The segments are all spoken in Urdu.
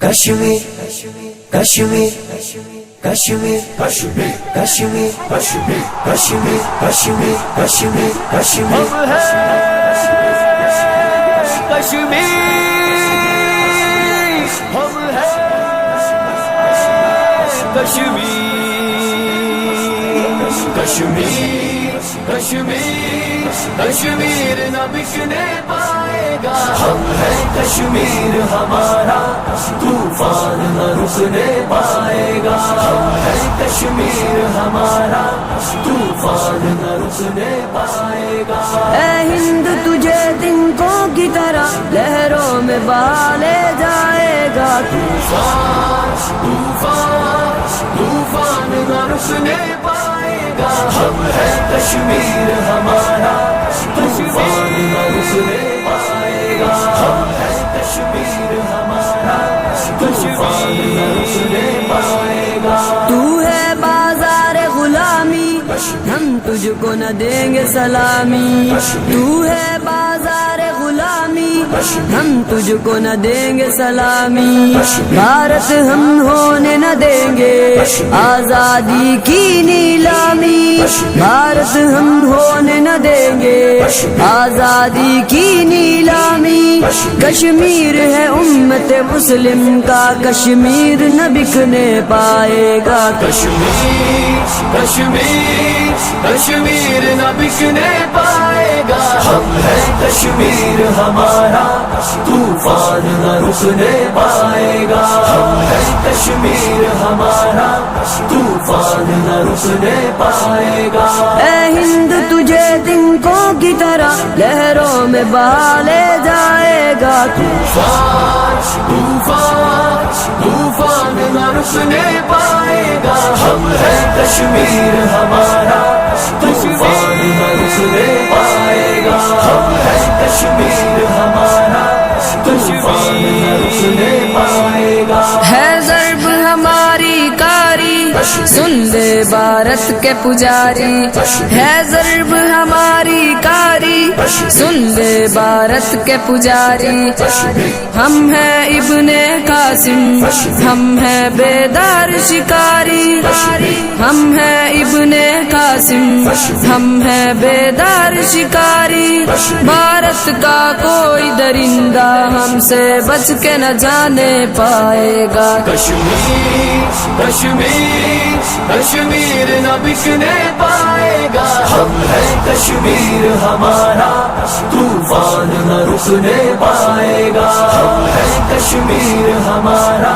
کشمیر کشمیر کشمیر کشمیر کشمیر کشمیر کشمیر کشمیر کشمیر کشمیر کشمیر ہم ہیں کشمیر کشمیر کشمیر کشمیر نہ بکنے پائے گا ہم ہیں کشمیر ہمارا طوفان نہ رکنے پائے گا ہم ہیں کشمیر ہمارا طوفان نہ رکنے پائے گا اے ہند تجھے تنکوں کی طرح لہروں میں بہا لے جائے گا طوفان طوفان طوفان نہ رکنے پائے گا ہم ہیں کشمیر ہمارا طوفان نہ رکنے پائے گا ہم ہیں کشمیر ہمارا طوفان نہ رکنے پائے گا تو ہے بازار غلامی ہم تجھ کو نہ دیں گے سلامی تو ہے بازار غلامی ہم تجھ کو نہ دیں گے سلامی بھارت ہم ہونے نہ دیں گے آزادی کی نیلامی بھارت ہم ہونے نہ دیں گے آزادی کی نیلامی کشمیر ہے امت مسلم کا کشمیر نہ بکنے پائے گا کشمیر کشمیر کشمیر نہ بکنے پائے گا ہم ہیں کشمیر ہمارا طوفان نہ رکنے پائے گا ہم ہیں کشمیر ہمارا طوفان نہ رکنے پائے گا اے ہند تجھے تنکوں کی طرح لہروں میں بہا لے جائے گا طوفان طوفان طوفان نہ رکنے پائے گا ہم ہیں کشمیر ہمارا طوفان نہ رکنے پائے گا ہم ہیں کشمیر ہمارا طوفان نہ رکنے پائے گا ہے ضرب ہماری کاری سن لے بھارت کے پجاری ہے ضرب ہماری کاری سن لے بھارت کے پجاری ہم ہیں ابن قاسم ہم ہیں بیدار شکاری ہم ہیں ابن قاسم ہم ہیں بیدار شکاری بھارت کا کوئی درندہ ہم سے بچ کے نہ جانے پائے گا کشمیر کشمیر کشمیر نہ بکنے پائے گا ہم ہیں کشمیر ہمارا طوفان نہ رکنے پائے گا ہم ہیں کشمیر ہمارا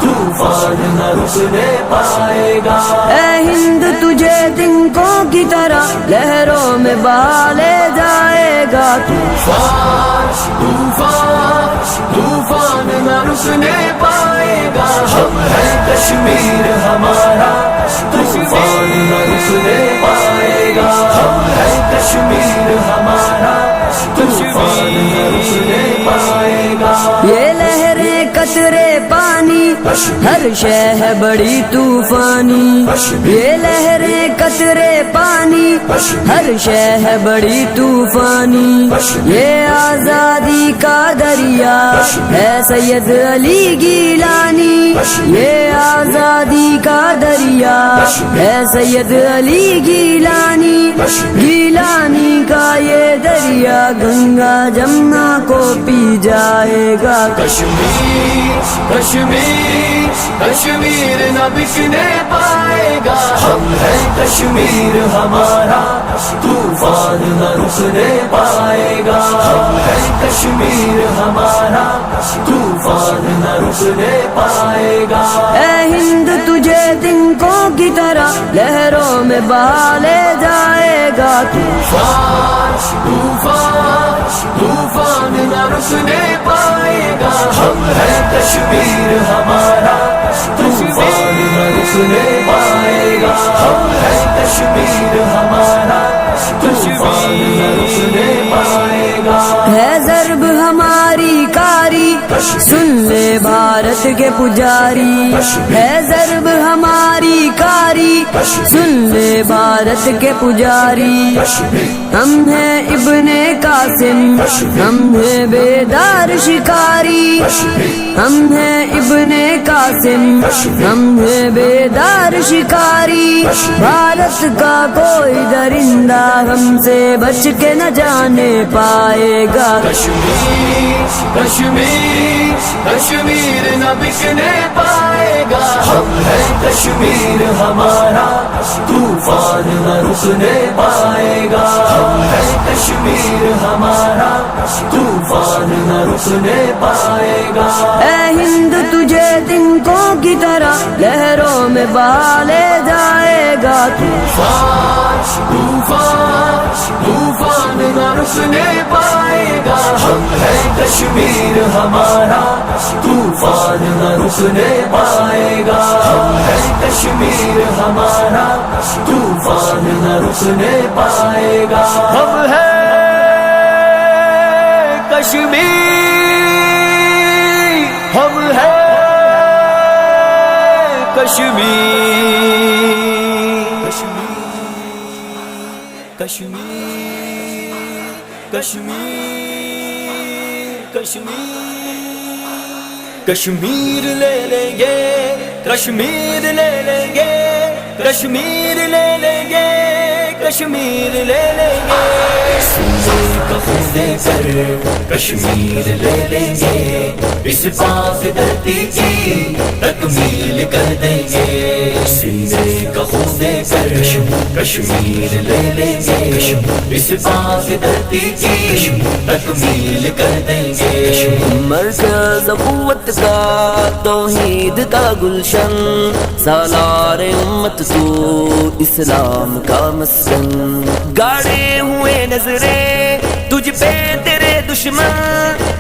طوفان نہ رکنے پائے گا اے ہند تجھے تنکوں کی طرح لہروں میں بہا لے جائے گا طوفان طوفان طوفان نہ رکنے پائے گا ہم ہیں کشمیر ہمارا طوفان نہ رکنے پائے گا ہم ہیں کشمیر ہمارا طوفان نہ رکنے پائے گا یہ لہریں قطرے پانی ہر شے ہے بڑی طوفانی یہ لہریں قطرے پانی ہر شے ہے بڑی طوفانی یہ آزادی کا دریا ہے سید علی گیلانی یہ آزادی کا دریا ہے سید علی گیلانی گیلانی کا یہ دریا گنگا جمنا کو پی جائے گا کشمیر کشمیر کشمیر نہ بکنے پائے گا ہم ہیں کشمیر ہمارا طوفان نہ رکنے پائے گا ہم ہیں کشمیر ہمارا طوفان نہ رکنے پائے گا اے ہند تجھے تنکوں کی طرح لہروں میں بہا لے جائے گا طوفان طوفان طوفان نہ رکنے پائے گا ہم ہیں کشمیر ہمارا طوفان نہ رکنے پائے گا ہم ہیں کشمیر ہمارا طوفان نہ رکنے پائے گا ہے ضرب ہماری کاری سن لے بھارت کے پجاری ہے ضرب ہماری کاری سن لے بھارت کے پجاری ہم ہیں ابن قاسم، ہم ہیں بیدار شکاری، ہم ہیں ابن قاسم، ہم ہیں بیدار شکاری، بھارت کا کوئی درندہ ہم سے بچ کے نہ جانے پائے گا۔ کشمیر کشمیر کشمیر نہ بکنے پائے گا، ہم ہے کشمیر ہمارا طوفان نہ رکنے پائے گا، ہم ہے کشمیر ہمارا طوفان نہ رکنے پائے گا۔ اے ہند تجھے تنکوں کی طرح لہروں میں بہا لے جائے گا، طوفان طوفان طوفان نہ رکنے پائے گا، ہم ہے کشمیر ہمارا طوفان نہ رکنے پائے گا، ہم ہے کشمیر ہمارا طوفان نہ رکنے پائے گا۔ ہم ہے کشمیر، ہم ہے کشمیر، کشمیر کشمیر کشمیر کشمیر لے لیں گے، کشمیر لے لیں گے، کشمیر لے لیں گے، کشمیر لے لیں گے، سینے کا خون دے کر کشمیر لے لیں گے، اس پاک دھرتی کی تکمیل کر دیں گے، سینے کا خون دے کر کشمیر لے لیں گے، اس پاک دھرتی کی تکمیل کر دیں گے۔ مرکز قوت کا توحید کا گلشن، سالار امت تو اسلام کا مسکن، گاڑے ہوئے نظریں تجھ پہ تیرے دشمن،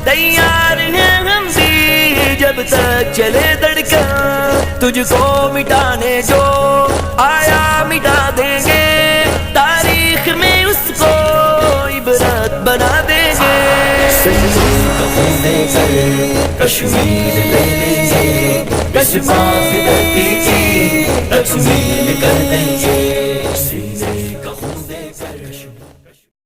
تیار ہیں ہم بھی جب تک چلے دھڑکن، تجھ کو مٹانے جو آیا مٹا دیں گے، تاریخ میں اس کو عبرت بنا دیں گے۔ کشمیر لے لیں گے، کشمیر دھرتی کی تکمیل